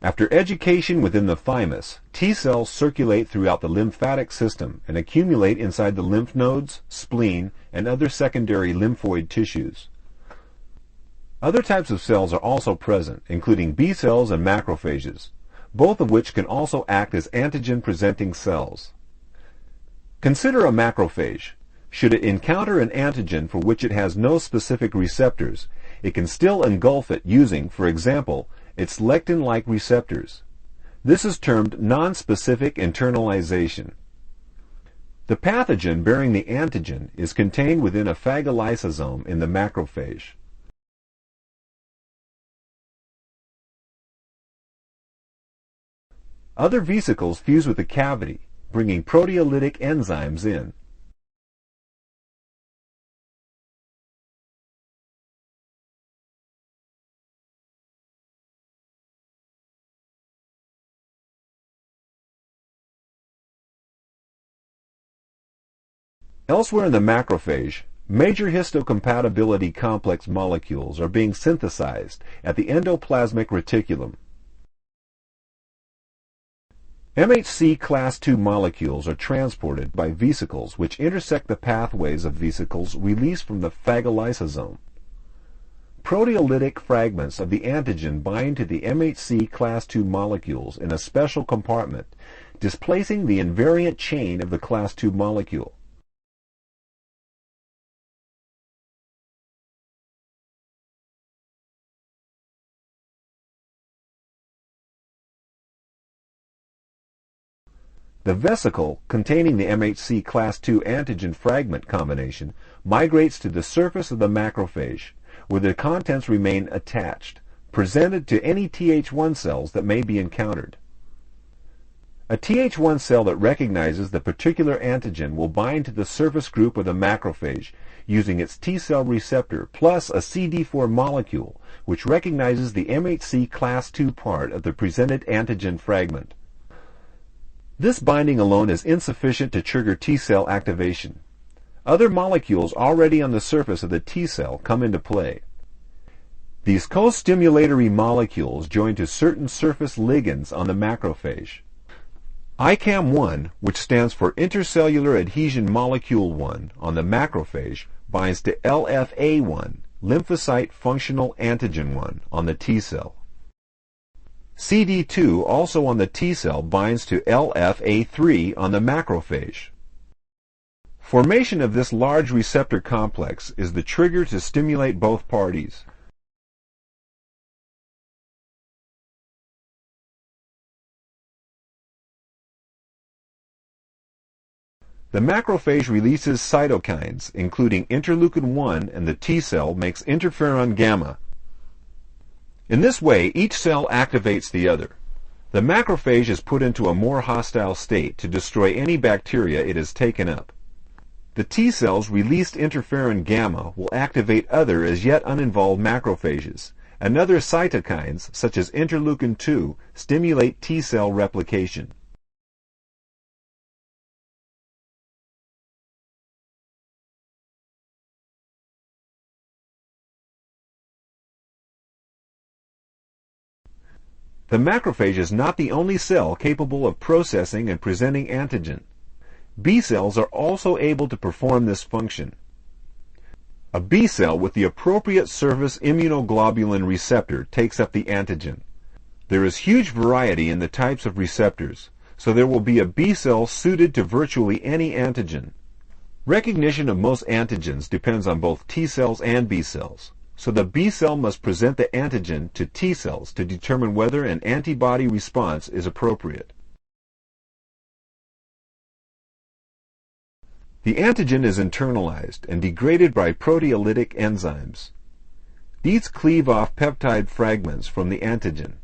After education within the thymus, T cells circulate throughout the lymphatic system and accumulate inside the lymph nodes, spleen, and other secondary lymphoid tissues. Other types of cells are also present, including B cells and macrophages, both of which can also act as antigen-presenting cells. Consider a macrophage. Should it encounter an antigen for which it has no specific receptors, it can still engulf it using, for example, its lectin-like receptors. This is termed nonspecific internalization. The pathogen bearing the antigen is contained within a phagolysosome in the macrophage. Other vesicles fuse with the cavity, bringing proteolytic enzymes in. Elsewhere in the macrophage, major histocompatibility complex molecules are being synthesized at the endoplasmic reticulum. MHC class II molecules are transported by vesicles which intersect the pathways of vesicles released from the phagolysosome. Proteolytic fragments of the antigen bind to the MHC class II molecules in a special compartment, displacing the invariant chain of the class II molecule. The vesicle containing the MHC class II antigen fragment combination migrates to the surface of the macrophage, where the contents remain attached, presented to any Th1 cells that may be encountered. A Th1 cell that recognizes the particular antigen will bind to the surface group of the macrophage using its T cell receptor plus a CD4 molecule which recognizes the MHC class II part of the presented antigen fragment. This binding alone is insufficient to trigger T cell activation. Other molecules already on the surface of the T cell come into play. These co-stimulatory molecules join to certain surface ligands on the macrophage. ICAM1, which stands for intercellular adhesion molecule 1 on the macrophage, binds to LFA1, lymphocyte functional antigen 1, on the T cell. CD2, also on the T cell, binds to LFA3 on the macrophage. Formation of this large receptor complex is the trigger to stimulate both parties. The macrophage releases cytokines, including interleukin-1, and the T cell makes interferon gamma. In this way, each cell activates the other. The macrophage is put into a more hostile state to destroy any bacteria it has taken up. The T cells released interferon gamma will activate other as yet uninvolved macrophages, and other cytokines, such as interleukin-2, stimulate T cell replication. The macrophage is not the only cell capable of processing and presenting antigen. B cells are also able to perform this function. A B cell with the appropriate surface immunoglobulin receptor takes up the antigen. There is huge variety in the types of receptors, so there will be a B cell suited to virtually any antigen. Recognition of most antigens depends on both T cells and B cells. So the B cell must present the antigen to T cells to determine whether an antibody response is appropriate. The antigen is internalized and degraded by proteolytic enzymes. These cleave off peptide fragments from the antigen.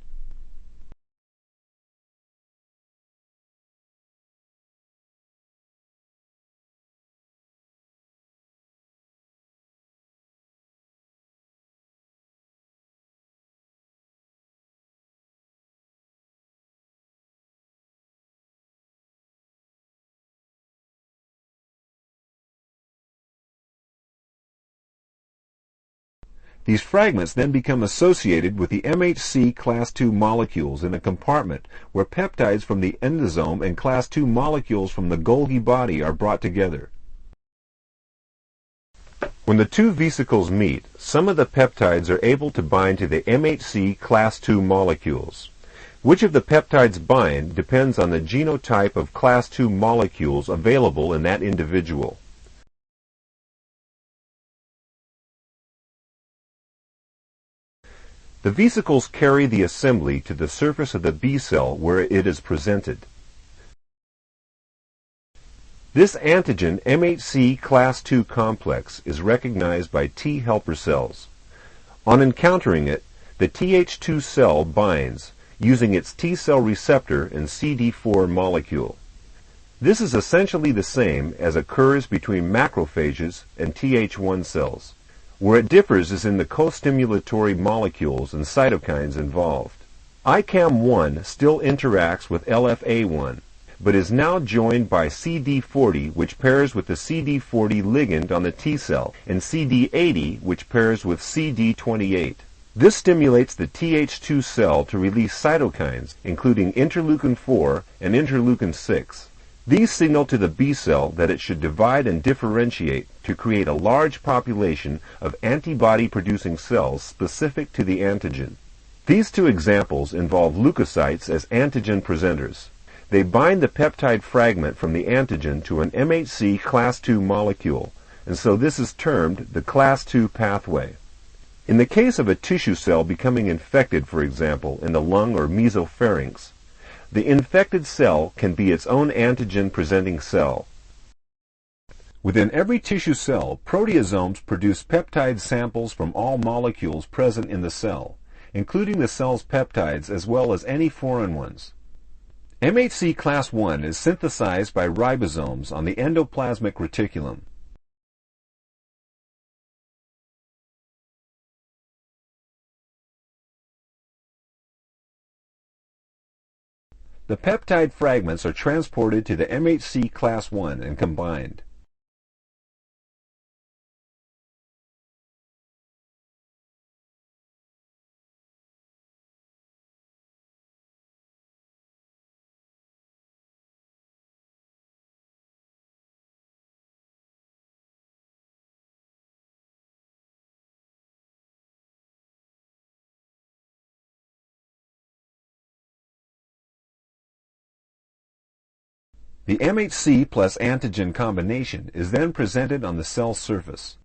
These fragments then become associated with the MHC class II molecules in a compartment where peptides from the endosome and class II molecules from the Golgi body are brought together. When the two vesicles meet, some of the peptides are able to bind to the MHC class II molecules. Which of the peptides bind depends on the genotype of class II molecules available in that individual. The vesicles carry the assembly to the surface of the B cell where it is presented. This antigen MHC class II complex is recognized by T helper cells. On encountering it, the Th2 cell binds using its T cell receptor and CD4 molecule. This is essentially the same as occurs between macrophages and Th1 cells. Where it differs is in the co-stimulatory molecules and cytokines involved. ICAM1 still interacts with LFA1, but is now joined by CD40, which pairs with the CD40 ligand on the T cell, and CD80, which pairs with CD28. This stimulates the Th2 cell to release cytokines, including interleukin-4 and interleukin-6. These signal to the B cell that it should divide and differentiate to create a large population of antibody-producing cells specific to the antigen. These two examples involve leukocytes as antigen presenters. They bind the peptide fragment from the antigen to an MHC class II molecule, and so this is termed the class II pathway. In the case of a tissue cell becoming infected, for example, in the lung or mesopharynx, the infected cell can be its own antigen-presenting cell. Within every tissue cell, proteasomes produce peptide samples from all molecules present in the cell, including the cell's peptides as well as any foreign ones. MHC class I is synthesized by ribosomes on the endoplasmic reticulum. The peptide fragments are transported to the MHC class I and combined. The MHC plus antigen combination is then presented on the cell surface.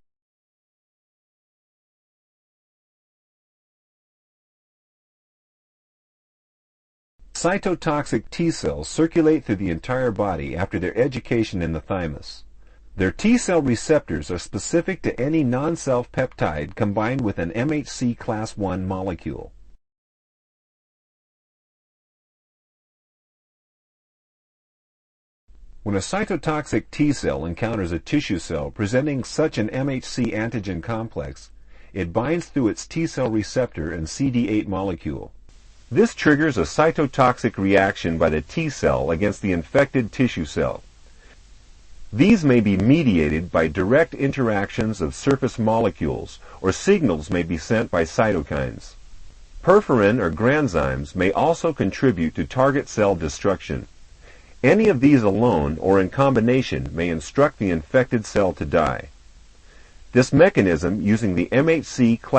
Cytotoxic T cells circulate through the entire body after their education in the thymus. Their T cell receptors are specific to any non-self peptide combined with an MHC class I molecule. When a cytotoxic T cell encounters a tissue cell presenting such an MHC antigen complex, it binds through its T cell receptor and CD8 molecule. This triggers a cytotoxic reaction by the T cell against the infected tissue cell. These may be mediated by direct interactions of surface molecules, or signals may be sent by cytokines. Perforin or granzymes may also contribute to target cell destruction. Any of these alone or in combination may instruct the infected cell to die. This mechanism, using the MHC class